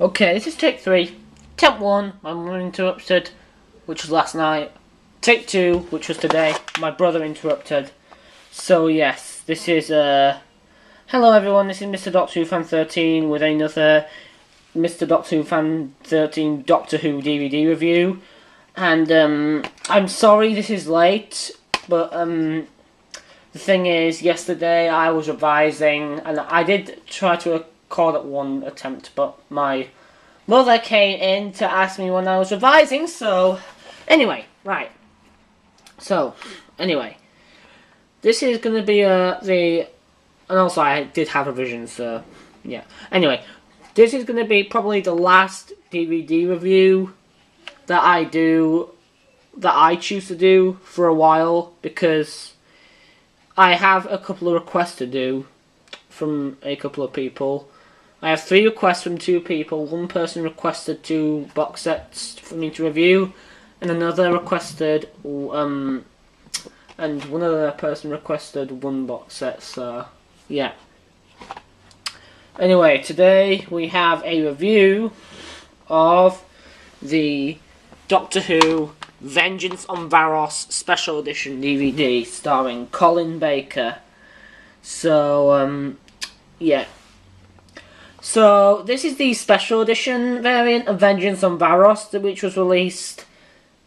Okay, this is take 3. Attempt 1, my mum interrupted, which was last night. Take 2, which was today, my brother interrupted. So yes, this is hello everyone, this is Mr. Doctor Who Fan 13 with another Mr. Doctor Who Fan 13 Doctor Who DVD review. And I'm sorry this is late, but the thing is, yesterday I was revising, and I did try to record at one attempt, but my mother came in to ask me when I was revising, so anyway, right. So, anyway, this is going to be and also I did have revisions, so yeah. Anyway, this is going to be probably the last DVD review that I choose to do for a while, because I have a couple of requests to do from a couple of people. I have 3 requests from 2 people. One person requested 2 box sets for me to review, and another requested, and one other person requested 1 box set, so yeah. Anyway, today we have a review of the Doctor Who Vengeance on Varos Special Edition DVD starring Colin Baker. So, yeah. So, this is the Special Edition variant of Vengeance on Varos, which was released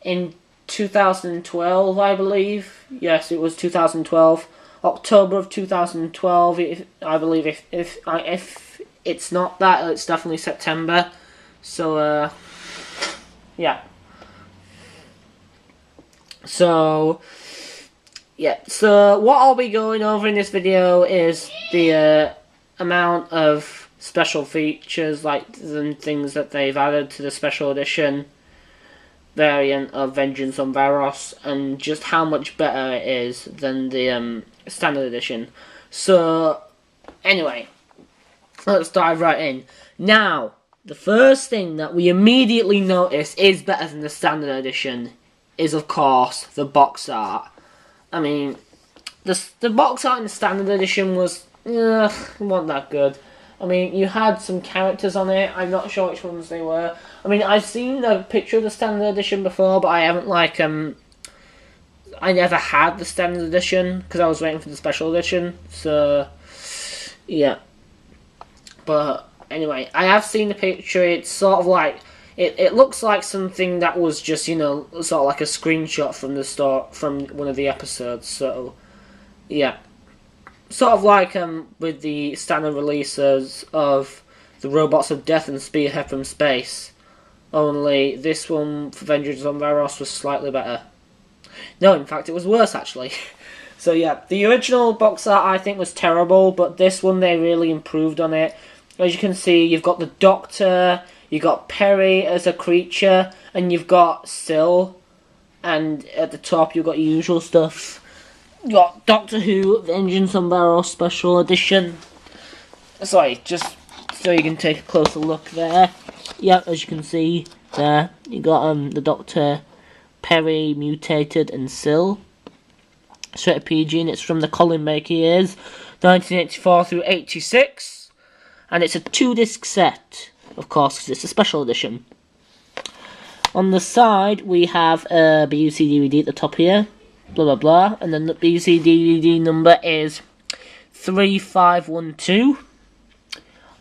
in 2012, I believe. Yes, it was 2012. October of 2012, I believe. If it's not that, it's definitely September. So, yeah. So, yeah. So, what I'll be going over in this video is the amount of special features, like the things that they've added to the Special Edition variant of Vengeance on Varos, and just how much better it is than the Standard Edition. So, anyway, let's dive right in. Now, the first thing that we immediately notice is better than the Standard Edition is, of course, the box art. I mean, the box art in the Standard Edition wasn't that good. I mean, you had some characters on it. I'm not sure which ones they were. I mean, I've seen a picture of the Standard Edition before, but I haven't, I never had the Standard Edition, because I was waiting for the Special Edition. So, yeah. But, anyway, I have seen the picture. It's sort of like, it looks like something that was just, sort of like a screenshot from the start, from one of the episodes. So, yeah. Sort of like with the standard releases of the Robots of Death and Spearhead from Space. Only this one for Vengeance on Varos was slightly better. No, in fact, it was worse, actually. So, yeah, the original box art I think was terrible, but this one they really improved on it. As you can see, you've got the Doctor, you've got Peri as a creature, and you've got Syl, and at the top you've got your usual stuff. You got Doctor Who Vengeance on Varos Special Edition. Sorry, just so you can take a closer look there. Yeah, as you can see there, you got the Doctor, Peri, Mutated, and Syl. Straight to PG, and it's from the Colin Baker years, 1984 through 86. And it's a 2-disc set, of course, because it's a special edition. On the side, we have a BUC DVD at the top here. Blah, blah, blah. And then the BUC DVD number is 3512.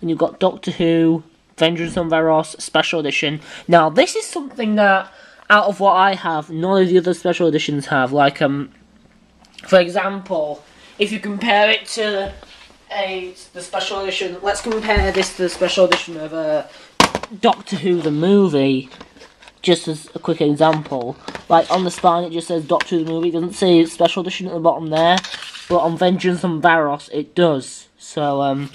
And you've got Doctor Who Vengeance on Varos Special Edition. Now, this is something that, out of what I have, none of the other special editions have. Like, for example, if you compare it to the special edition, let's compare this to the special edition of Doctor Who the movie. Just as a quick example, like on the spine it just says Doctor Who the movie, it doesn't say special edition at the bottom there, but on Vengeance on Varos it does. So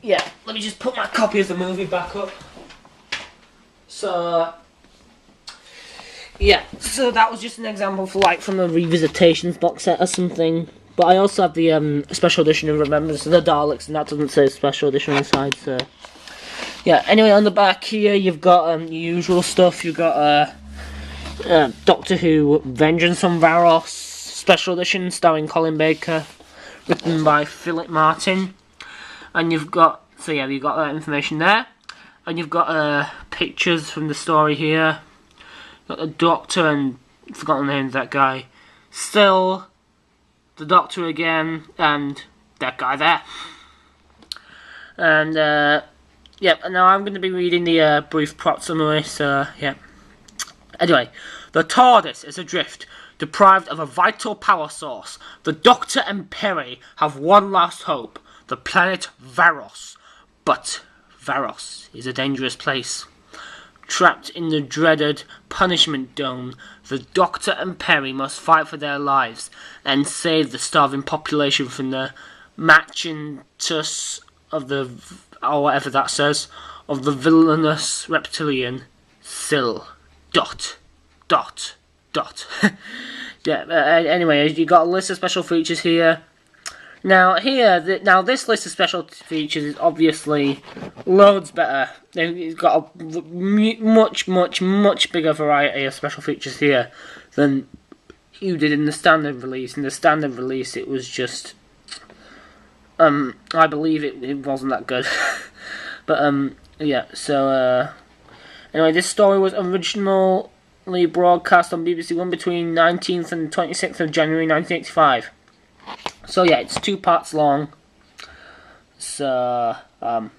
yeah, let me just put my copy of the movie back up. So yeah, so that was just an example for from a Revisitations box set or something. But I also have the special edition of Remembrance of the Daleks, and that doesn't say special edition inside, so yeah. Anyway, on the back here, you've got the usual stuff. You've got Doctor Who Vengeance on Varos Special Edition, starring Colin Baker, written by Philip Martin. And you've got, so yeah, you've got that information there. and you've got pictures from the story here. Got the Doctor and I've forgotten the name of that guy. Still, the Doctor again, and that guy there. And yeah, and now I'm going to be reading the brief plot summary. So yeah. Anyway, the TARDIS is adrift, deprived of a vital power source. The Doctor and Peri have one last hope: the planet Varos. But Varos is a dangerous place. Trapped in the dreaded punishment dome, the Doctor and Peri must fight for their lives and save the starving population from the machinations of the, or whatever that says, of the villianous reptilian Sil. Dot. Yeah. Anyway, you got a list of special features here. Now this list of special features is obviously loads better. It's got a much bigger variety of special features here than you did in the standard release. In the standard release, it was just, I believe it wasn't that good. But yeah. So anyway, this story was originally broadcast on BBC One between 19th and 26th of January 1985. So yeah, it's 2 parts long. So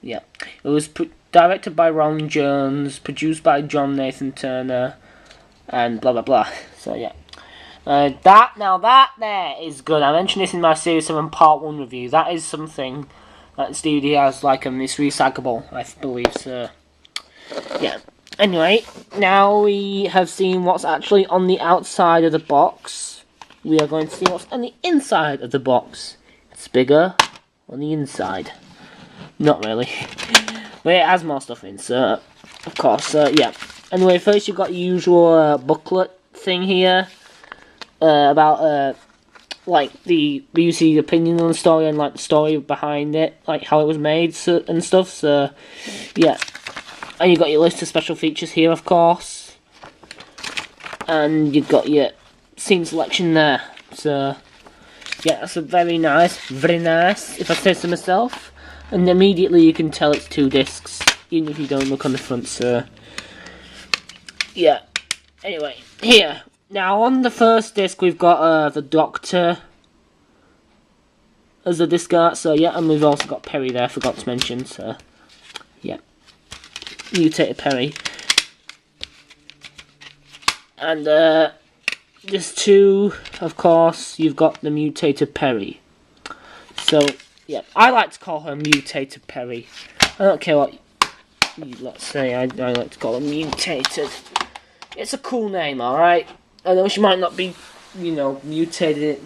yeah, it was directed by Ron Jones, produced by John Nathan Turner, and blah blah blah. So yeah, that there is good. I mentioned this in my Series 7 Part 1 review. That is something that this DVD has, like, it's recyclable, I believe. So yeah. Anyway, now we have seen what's actually on the outside of the box. We are going to see what's on the inside of the box. It's bigger on the inside. Not really. But it has more stuff in, so, of course, yeah. Anyway, first you've got the usual booklet thing here. About, like, the BBC opinion on the story and, like, the story behind it. Like, how it was made and stuff, so, yeah. And you've got your list of special features here, of course. And you've got your scene selection there. So yeah, that's a very nice, if I say so myself. And immediately you can tell it's 2 discs, even if you don't look on the front. So yeah. Anyway, here now on the first disc we've got the Doctor as a disc art. So yeah, and we've also got Peri there. Forgot to mention. So yeah, mutated Peri. And Disc 2, of course, you've got the mutated Peri. So, yeah, I like to call her mutated Peri. I don't care what let's say, I like to call her mutated. It's a cool name, alright? I know she might not be, you know, mutated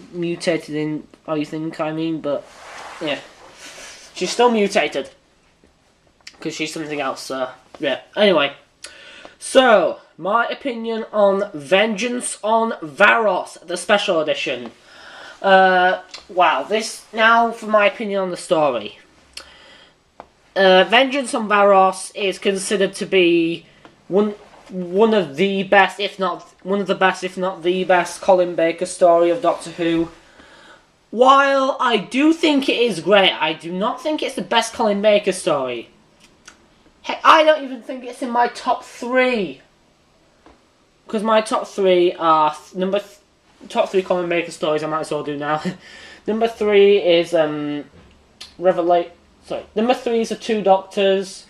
in how you think, I mean, but, yeah. She's still mutated. Because she's something else, so, yeah. Anyway. So, my opinion on Vengeance on Varos, the special edition. Wow, this, now for my opinion on the story. Vengeance on Varos is considered to be one of the best, if not the best, Colin Baker story of Doctor Who. While I do think it is great, I do not think it's the best Colin Baker story. Heck, I don't even think it's in my top 3. Because my top 3 are top 3 Colin Baker stories I might as well do now. Number 3 is number 3 is The Two Doctors.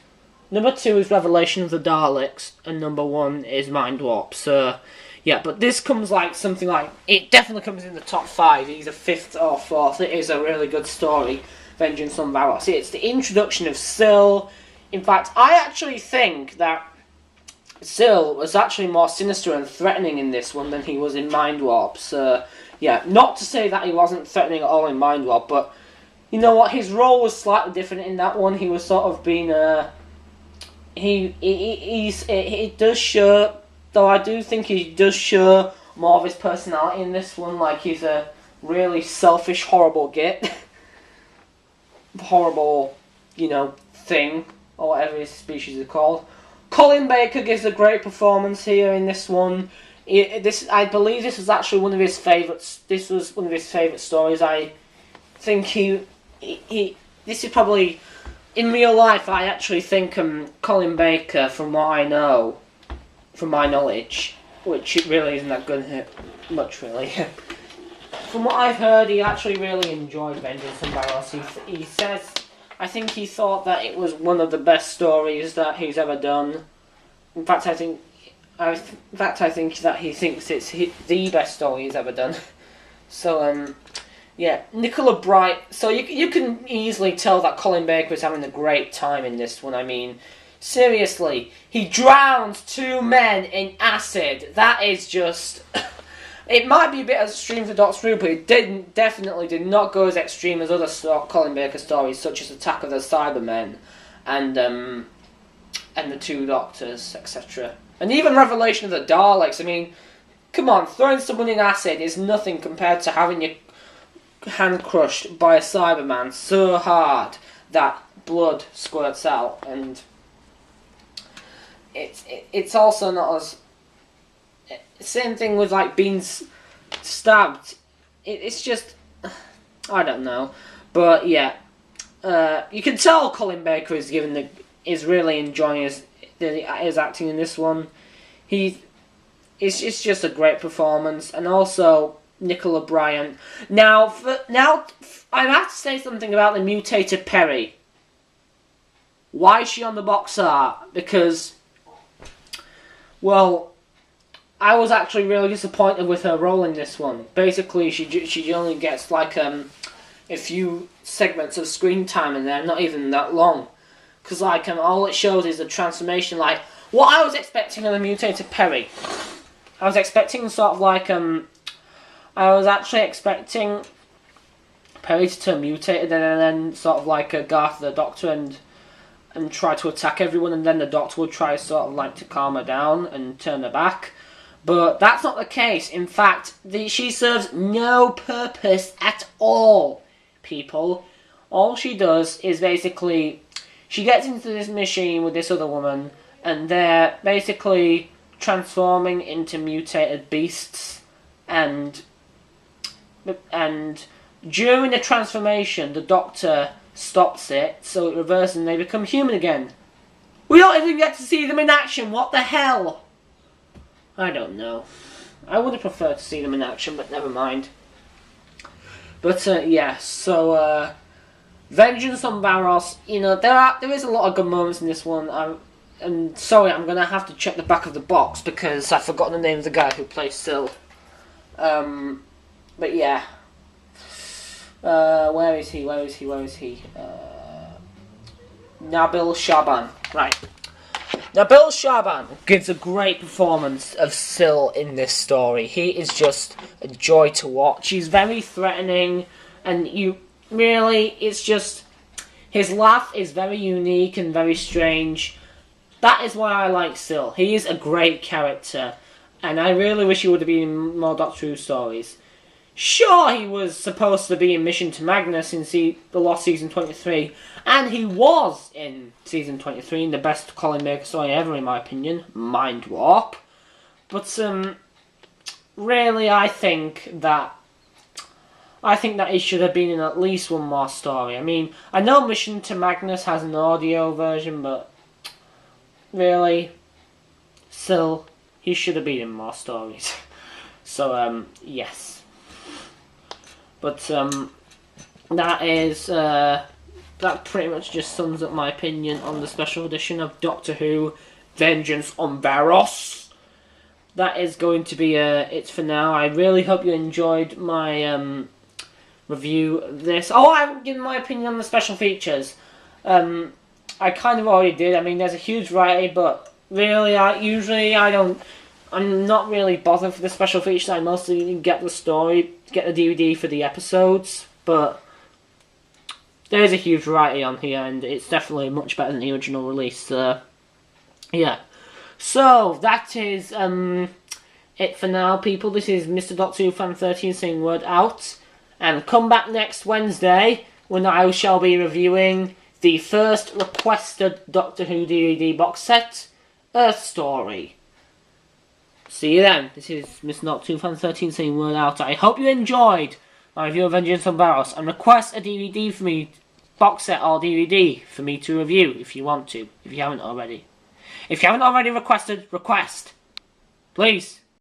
Number 2 is Revelation of the Daleks, and number 1 is Mind Warp. So yeah, but this comes like something like, it definitely comes in the top 5, either 5th or 4th. It is a really good story, Vengeance on Varos. It's the introduction of Sil. In fact, I actually think that Sil was actually more sinister and threatening in this one than he was in Mind Warp. So, yeah, not to say that he wasn't threatening at all in Mind Warp, but you know what? His role was slightly different in that one. He was sort of being he does show, though I do think he does show more of his personality in this one. Like, he's a really selfish, horrible git, horrible, you know, thing, or whatever his species is called. Colin Baker gives a great performance here in this one. I believe this was actually one of his favourites. This was one of his favourite stories. I think this is probably in real life, I actually think Colin Baker, from what I know, from my knowledge, which it really isn't that good much really. From what I've heard, he actually really enjoyed Vengeance on Varos. He says, I think he thought that it was one of the best stories that he's ever done. In fact, I think that he thinks it's the best story he's ever done. So, yeah, Nicola Bright. So you can easily tell that Colin Baker is having a great time in this one. I mean, seriously, he drowned 2 men in acid. That is just... It might be a bit extreme for Doctor Who, but it definitely did not go as extreme as other Colin Baker stories, such as Attack of the Cybermen and the 2 Doctors, etc. And even Revelation of the Daleks. I mean, come on, throwing someone in acid is nothing compared to having your hand crushed by a Cyberman so hard that blood squirts out, and it's also not as... Same thing with like being stabbed. It's just, I don't know, but yeah, you can tell Colin Baker is really enjoying his acting in this one. It's just a great performance, and also Nicola Bryant. Now I have to say something about the mutated Peri. Why is she on the box art? Because, well, I was actually really disappointed with her role in this one. Basically, she only gets like a few segments of screen time, and they're not even that long. Because like all it shows is the transformation. Like what I was expecting of the mutated Peri, I was expecting sort of like I was actually expecting Peri to turn mutated and then sort of like Garth the Doctor and try to attack everyone, and then the Doctor would try sort of like to calm her down and turn her back. But that's not the case. In fact, she serves no purpose at all, people. All she does is basically, she gets into this machine with this other woman, and they're basically transforming into mutated beasts, and during the transformation, the Doctor stops it, so it reverses and they become human again. We don't even get to see them in action. What the hell? I don't know. I would have preferred to see them in action, but never mind. But yeah, so Vengeance on Varos. You know, there is a lot of good moments in this one. And sorry, I'm gonna have to check the back of the box because I've forgotten the name of the guy who plays Syl. But yeah. Where is he? Nabil Shaban. Right. Nabil Shaban gives a great performance of Syl in this story. He is just a joy to watch. He's very threatening, and it's just, his laugh is very unique and very strange. That is why I like Syl. He is a great character, and I really wish he would have been in more Doctor Who stories. Sure, he was supposed to be in Mission to Magnus in the Lost Season 23, and he was in Season 23, in the best Colin Baker story ever, in my opinion, Mind Warp. But, really, I think that he should have been in at least one more story. I mean, I know Mission to Magnus has an audio version, but really, still, he should have been in more stories. So, yes. But, that pretty much just sums up my opinion on the special edition of Doctor Who Vengeance on Varos. That is going to be it for now. I really hope you enjoyed my review of this. Oh, I haven't given my opinion on the special features. I kind of already did. I mean, there's a huge variety, but really, I'm not really bothered for the special features. I mostly get the story, get the DVD for the episodes, but there is a huge variety on here, and it's definitely much better than the original release. Yeah. So, that is it for now, people. This is Mr. Doctor Who Fan 13 saying word out. And come back next Wednesday when I shall be reviewing the first requested Doctor Who DVD box set, Earth Story. See you then. This is Mr. Doctor Who Fan 13 saying word out. I hope you enjoyed my review of Vengeance on Varos, and request a DVD for me box set or DVD for me to review if you want to, if you haven't already. If you haven't already requested, request. Please.